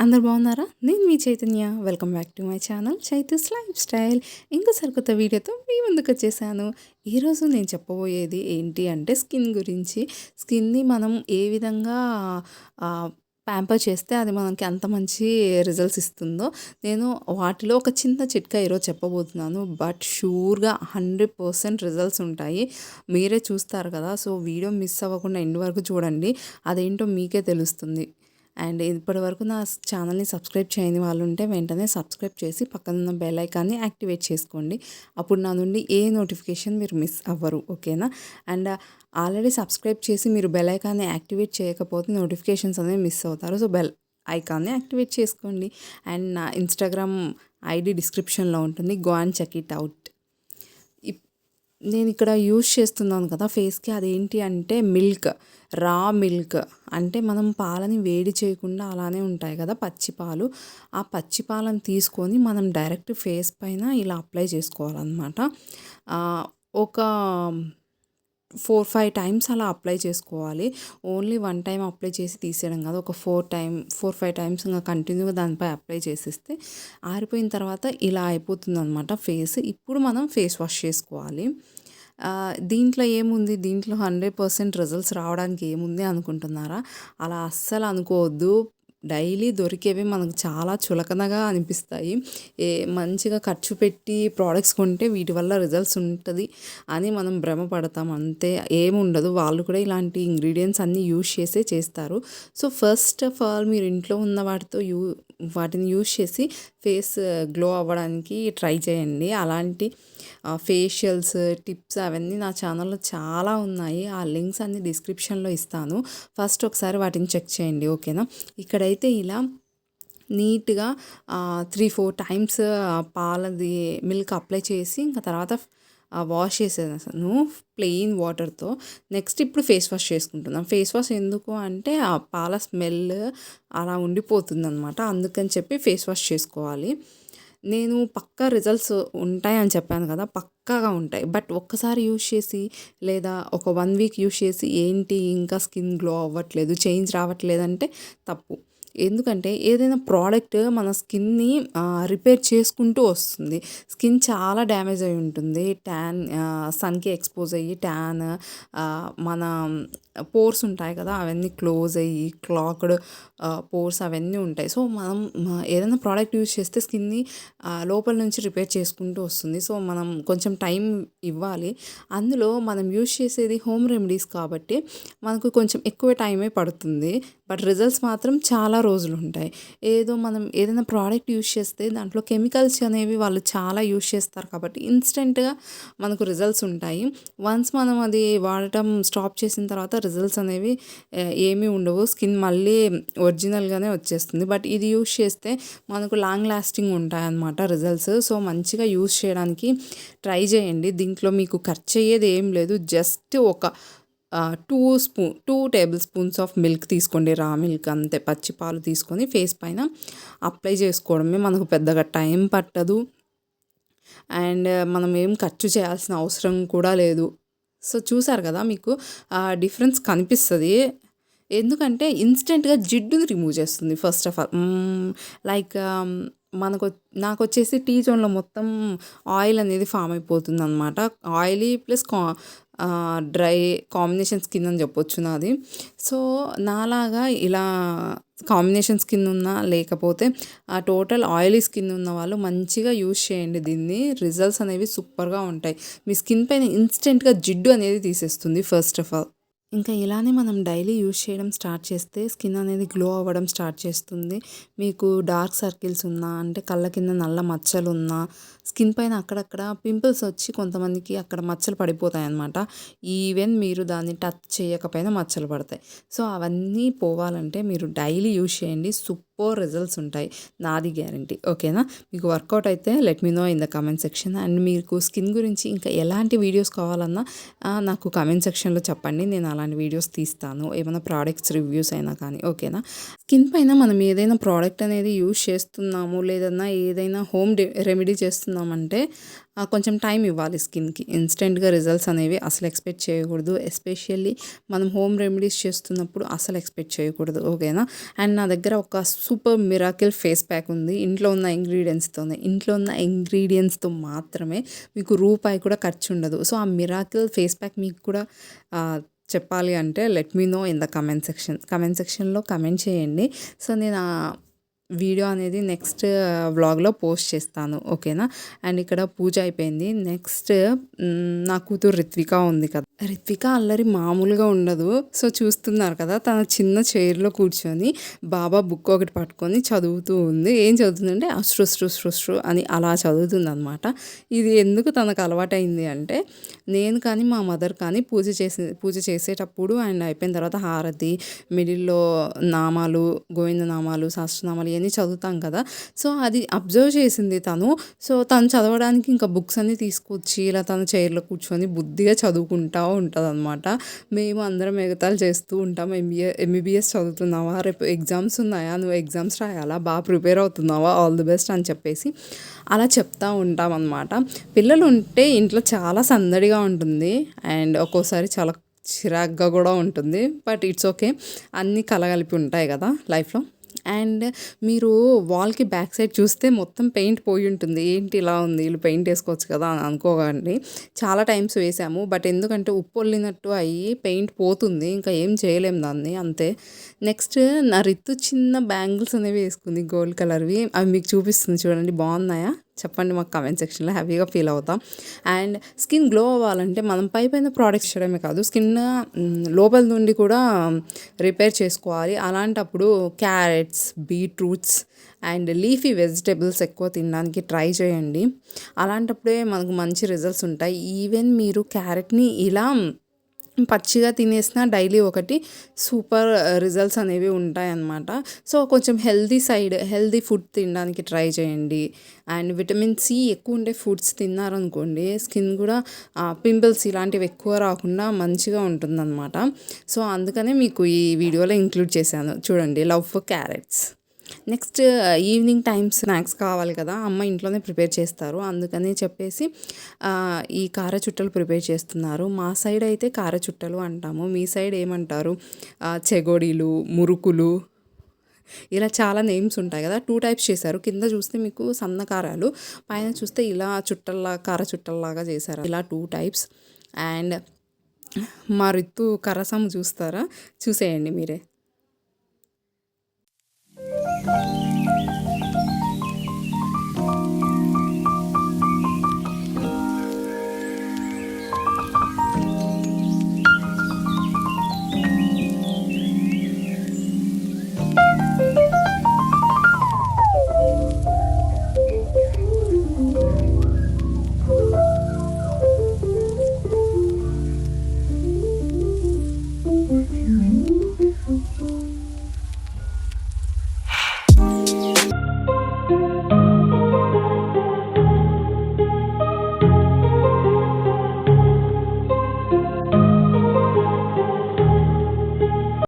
అందరు బాగున్నారా? నేను మీ Chaitanya. Welcome back to my channel Chaitu's lifestyle. ఇంకో సరికొత్త వీడియోతో మీ ముందుకు వచ్చేసాను. ఈరోజు నేను చెప్పబోయేది ఏంటి అంటే స్కిన్ గురించి. స్కిన్ని మనం ఏ విధంగా ప్యాంపర్ చేస్తే అది మనకి అంత మంచి రిజల్ట్స్ ఇస్తుందో నేను వాటిలో ఒక చిన్న చిట్కా ఈరోజు చెప్పబోతున్నాను. బట్ షూర్గా 100% రిజల్ట్స్ ఉంటాయి. మీరే చూస్తారు కదా. సో వీడియో మిస్ అవ్వకుండా ఎండ్ వరకు చూడండి. అదేంటో మీకే తెలుస్తుంది. అండ్ ఇప్పటివరకు నా ఛానల్ని సబ్స్క్రైబ్ చేయని వాళ్ళు ఉంటే వెంటనే సబ్స్క్రైబ్ చేసి పక్కనున్న బెల్ ఐకాన్ని యాక్టివేట్ చేసుకోండి. అప్పుడు నా నుండి ఏ నోటిఫికేషన్ మీరు మిస్ అవ్వరు. ఓకేనా? అండ్ ఆల్రెడీ సబ్స్క్రైబ్ చేసి మీరు బెల్ ఐకాన్ని యాక్టివేట్ చేయకపోతే నోటిఫికేషన్స్ అనేవి మిస్ అవుతారు. సో బెల్ ఐకాన్ని యాక్టివేట్ చేసుకోండి. అండ్ నా ఇన్స్టాగ్రామ్ ఐడి డిస్క్రిప్షన్లో ఉంటుంది. Go and check it out. నేను ఇక్కడ యూజ్ చేస్తున్నాను కదా ఫేస్కి, అదేంటి అంటే రా మిల్క్. అంటే మనం పాలని వేడి చేయకుండా అలానే ఉంటాయి కదా పచ్చి పాలు. ఆ పచ్చి పాలను తీసుకొని మనం డైరెక్ట్ ఫేస్ పైన ఇలా అప్లై చేసుకోవాలన్నమాట. ఒక 4-5 టైమ్స్ అలా అప్లై చేసుకోవాలి. ఓన్లీ 1 టైం అప్లై చేసి తీసేయడం కాదు. ఒక 4-5 టైమ్స్ ఇంకా కంటిన్యూగా దానిపై అప్లై చేసేస్తే ఆరిపోయిన తర్వాత ఇలా అయిపోతుంది అనమాట ఫేస్. ఇప్పుడు మనం ఫేస్ వాష్ చేసుకోవాలి. దీంట్లో ఏముంది, దీంట్లో 100% రిజల్ట్స్ రావడానికి ఏముంది అనుకుంటున్నారా? అలా అస్సలు అనుకోవద్దు. డైలీ దొరికేవి మనకు చాలా చులకనగా అనిపిస్తాయి. మంచిగా ఖర్చు పెట్టి ప్రోడక్ట్స్ కొంటే వీటి వల్ల రిజల్ట్స్ ఉంటుంది అని మనం భ్రమపడతాం, అంతే. ఏముండదు. వాళ్ళు కూడా ఇలాంటి ఇంగ్రీడియంట్స్ అన్నీ యూజ్ చేసే చేస్తారు. సో ఫస్ట్ ఆఫ్ ఆల్ మీరు ఇంట్లో ఉన్న వాటిని యూజ్ చేసి ఫేస్ గ్లో అవ్వడానికి ట్రై చేయండి. అలాంటి ఫేషియల్స్ టిప్స్ అవన్నీ నా ఛానల్లో చాలా ఉన్నాయి. ఆ లింక్స్ అన్ని డిస్క్రిప్షన్లో ఇస్తాను. ఫస్ట్ ఒకసారి వాటిని చెక్ చేయండి. ఓకేనా? ఇక్కడైతే ఇలా నీట్గా 3-4 టైమ్స్ పాలది మిల్క్ అప్లై చేసి ఇంకా తర్వాత వాష్ చేసేసాను ప్లెయిన్ వాటర్తో. నెక్స్ట్ ఇప్పుడు ఫేస్ వాష్ చేసుకుంటున్నాం. ఫేస్ వాష్ ఎందుకు అంటే ఆ పాల స్మెల్ అలా ఉండిపోతుంది అనమాట. అందుకని చెప్పి ఫేస్ వాష్ చేసుకోవాలి. నేను పక్కా రిజల్ట్స్ ఉంటాయని చెప్పాను కదా, పక్కాగా ఉంటాయి. బట్ ఒక్కసారి యూజ్ చేసి లేదా ఒక 1 వీక్ యూజ్ చేసి ఏంటి ఇంకా స్కిన్ గ్లో అవ్వట్లేదు, చేంజ్ రావట్లేదు అంటే తప్పు. ఎందుకంటే ఏదైనా ప్రోడక్ట్ మన స్కిన్ని రిపేర్ చేసుకుంటూ వస్తుంది. స్కిన్ చాలా డ్యామేజ్ అయి ఉంటుంది. సన్కి ఎక్స్పోజ్ అయ్యి మన పోర్స్ ఉంటాయి కదా, అవన్నీ క్లోజ్ అయ్యి క్లాక్డ్ పోర్స్ అవన్నీ ఉంటాయి. సో మనం ఏదైనా ప్రోడక్ట్ యూజ్ చేస్తే స్కిన్ని లోపల నుంచి రిపేర్ చేసుకుంటూ వస్తుంది. సో మనం కొంచెం టైం ఇవ్వాలి. అందులో మనం యూజ్ చేసేది హోమ్ రెమెడీస్ కాబట్టి మనకు కొంచెం ఎక్కువ టైమే పడుతుంది. బట్ రిజల్ట్స్ మాత్రం చాలా రోజులు ఉంటాయి. మనం ఏదైనా ప్రోడక్ట్ యూజ్ చేస్తే దాంట్లో కెమికల్స్ అనేవి వాళ్ళు చాలా యూజ్ చేస్తారు కాబట్టి ఇన్స్టెంట్గా మనకు రిజల్ట్స్ ఉంటాయి. వన్స్ మనం అది వాడటం స్టాప్ చేసిన తర్వాత రిజల్ట్స్ అనేవి ఏమీ ఉండవు. స్కిన్ మళ్ళీ ఒరిజినల్గానే వచ్చేస్తుంది. బట్ ఇది యూజ్ చేస్తే మనకు లాంగ్ లాస్టింగ్ ఉంటాయి అన్నమాట రిజల్ట్స్. సో మంచిగా యూజ్ చేయడానికి ట్రై చేయండి. దీంట్లో మీకు ఖర్చు అయ్యేది ఏం లేదు. జస్ట్ ఒక 2 టేబుల్ స్పూన్స్ ఆఫ్ మిల్క్ తీసుకోండి, రా మిల్క్, అంతే. పచ్చి పాలు తీసుకొని ఫేస్ పైన అప్లై చేసుకోవడమే. మనకు పెద్దగా టైం పట్టదు అండ్ మనం ఏం ఖర్చు చేయాల్సిన అవసరం కూడా లేదు. సో చూసారు కదా, మీకు డిఫరెన్స్ కనిపిస్తుంది. ఎందుకంటే ఇన్స్టెంట్గా జిడ్డుని రిమూవ్ చేస్తుంది. ఫస్ట్ ఆఫ్ ఆల్ లైక్ నాకు వచ్చేసి టీ జోన్లో మొత్తం ఆయిల్ అనేది ఫామ్ అయిపోతుంది అనమాట. Oily plus dry combination skin అని చెప్పొచ్చు నాది. సో నాలాగా ఇలా కాంబినేషన్ స్కిన్ ఉన్నా లేకపోతే టోటల్ ఆయిలీ స్కిన్ ఉన్న వాళ్ళు మంచిగా యూజ్ చేయండి దీన్ని. రిజల్ట్స్ అనేవి సూపర్గా ఉంటాయి. మీ స్కిన్ పైన ఇన్స్టెంట్గా జిడ్డు అనేది తీసేస్తుంది ఫస్ట్ ఆఫ్ ఆల్. ఇంకా ఇలానే మనం డైలీ యూజ్ చేయడం స్టార్ట్ చేస్తే స్కిన్ అనేది గ్లో అవ్వడం స్టార్ట్ చేస్తుంది. మీకు డార్క్ సర్కిల్స్ ఉన్నా, అంటే కళ్ళ కింద నల్ల మచ్చలు ఉన్నా, స్కిన్ పైన అక్కడక్కడ పింపుల్స్ వచ్చి కొంతమందికి అక్కడ మచ్చలు పడిపోతాయి అన్నమాట. ఈవెన్ మీరు దాన్ని టచ్ చేయకపోయినా మచ్చలు పడతాయి. సో అవన్నీ పోవాలంటే మీరు డైలీ యూజ్ చేయండి. సూపర్ రిజల్ట్స్ ఉంటాయి, నాది గ్యారంటీ. ఓకేనా? మీకు వర్కౌట్ అయితే let me know in the comment section. And మీకు స్కిన్ గురించి ఇంకా ఎలాంటి వీడియోస్ కావాలన్నా నాకు కామెంట్ సెక్షన్లో చెప్పండి. నేను అలాంటి వీడియోస్ తీస్తాను, ఏమైనా ప్రోడక్ట్స్ రివ్యూస్ అయినా కానీ. ఓకేనా? స్కిన్ పైన మనం ఏదైనా ప్రోడక్ట్ అనేది యూజ్ చేస్తున్నాము, లేదన్నా ఏదైనా హోమ్ రెమెడీ చేస్తున్నామంటే కొంచెం టైం ఇవ్వాలి స్కిన్‌కి. ఇన్‌స్టంట్‌గా రిజల్ట్స్ అనేవి అసలు ఎక్స్‌పెక్ట్ చేయకూడదు. ఎస్పెషల్లీ మనం హోమ్ రెమెడీస్ చేస్తున్నప్పుడు అసలు ఎక్స్‌పెక్ట్ చేయకూడదు. ఓకేనా? అండ్ నా దగ్గర ఒక సూపర్ మిరాకిల్ ఫేస్ ప్యాక్ ఉంది. ఇంట్లో ఉన్న ఇంగ్రీడియెంట్స్‌తో మాత్రమే మీకు రూపాయి కూడా ఖర్చు ఉండదు. సో, ఆ మిరాకిల్ ఫేస్ ప్యాక్ మీకు కూడా చెప్పాలి అంటే let me know in the comment సెక్షన్‌లో కమెంట్ చేయండి. సో, నేను వీడియో అనేది నెక్స్ట్ వ్లాగ్‌లో పోస్ట్ చేస్తాను. ఓకేనా? అండ్ ఇక్కడ పూజ అయిపోయింది. నెక్స్ట్ నా కూతురు రిత్విక ఉంది కదా! రిత్విక అల్లరి మామూలుగా ఉండదు. సో, చూస్తున్నారు కదా! తన చిన్న చైర్‌లో కూర్చొని బాబా బుక్ ఒకటి పట్టుకొని చదువుతూ ఉంది. ఏం చదువుతుందంటే అశ్రు అని అలా చదువుతుందనమాట. ఇది ఎందుకు తనకు అలవాటైంది అంటే, నేను కానీ మా మదర్ కానీ పూజ చేసేటప్పుడు అండ్ అయిపోయిన తర్వాత హారతి, మిడిల్‌లో నామాలు, గోవింద నామాలు, సహస్రనామాలు ఇయన్నీ చదువుతాం కదా! సో, అది అబ్జర్వ్ చేసింది తను. సో, తను చదవడానికి ఇంకా బుక్స్ అన్నీ తీసుకొచ్చి ఇలా తన చైర్‌లో కూర్చొని బుద్ధిగా చదువుకుంటా ఉంటదనమాట. మేము అందరం ఎగతాళి చేస్తూ ఉంటాం. ఎంబీబీఎస్ చదువుతున్నావా? రేపు ఎగ్జామ్స్ ఉన్నాయా? నువ్వు ఎగ్జామ్స్ రాయాలా? ప్రిపేర్ అవుతున్నావా? ఆల్ ది బెస్ట్ అని చెప్పేసి అలా చెప్తా ఉంటామనమాట. పిల్లలు ఉంటే ఇంట్లో చాలా సందడిగా ఉంటుంది. అండ్ ఒక్కోసారి చాలా చిరాకుగా కూడా ఉంటుంది. But it's okay. అన్నీ కలగలిపి ఉంటాయి కదా లైఫ్‌లో. అండ్ మీరు వాల్‌కి బ్యాక్ సైడ్ చూస్తే మొత్తం పెయింట్ పోయి ఉంటుంది. ఏంటి ఇలా ఉంది? వీళ్ళు పెయింట్ ఏసుకోవచ్చు కదా అని అనుకోకండి. చాలా టైమ్స్ వేసాము. బట్ ఎందుకంటే ఉప్పొల్లినట్టు అయ్యి పెయింట్ పోతుంది. ఇంకా ఏం చేయలేం దాన్ని అంతే. నెక్స్ట్ నా రిత్తు చిన్న బ్యాంగిల్స్ అనేవి వేసుకుంది గోల్డ్ కలర్‌వి. అవి మీకు చూపిస్తుంది చూడండి. బాగున్నాయా? చెప్పండి మాకు కామెంట్ సెక్షన్‌లో. హ్యాపీగా ఫీల్ అవుతాం. అండ్ స్కిన్ గ్లో అవ్వాలంటే మనం పైన ప్రొడక్ట్స్ చేయడమే కాదు, స్కిన్ లోపల నుండి కూడా రిపేర్ చేసుకోవాలి. అలాంటప్పుడు carrots, beetroots and leafy vegetables ఎక్కువ తినడానికి ట్రై చేయండి. అలాంటప్పుడే మనకు మంచి రిజల్ట్స్ ఉంటాయి. ఈవెన్ మీరు క్యారెట్‌ని ఇలా పచ్చిగా తినేసినా డైలీ ఒకటి సూపర్ రిజల్ట్స్ అనేవి ఉంటాయన్నమాట. సో, కొంచెం హెల్తీ ఫుడ్ తినడానికి ట్రై చేయండి. అండ్ విటమిన్ సి ఎక్కువ ఉండే ఫుడ్స్ తిన్నారనుకోండి, స్కిన్ కూడా పింపుల్స్ ఇలాంటివి ఎక్కువ రాకుండా మంచిగా ఉంటుందన్నమాట. సో, అందుకనే మీకు ఈ వీడియోలో ఇంక్లూడ్ చేశాను. చూడండి, love for carrots. Next evening times snacks కావాలి కదా! అమ్మ ఇంట్లోనే ప్రిపేర్ చేస్తారు. అందుకని చెప్పేసి ఈ కార చుట్టలు ప్రిపేర్ చేస్తున్నారు. మా సైడ్ అయితే కార చుట్టలు అంటాము. మీ సైడ్ ఏమంటారు? చెగోడీలు, మురుకులు ఇలా చాలా నేమ్స్ ఉంటాయి కదా! 2 టైప్స్ చేశారు. కింద చూస్తే మీకు సన్న కారాలు, పైన చూస్తే ఇలా కార చుట్టల్లాగా చేశారు. ఇలా 2 టైప్స్. అండ్ మా రిత్తు కర్రసాము చూస్తారా? చూసేయండి మీరే.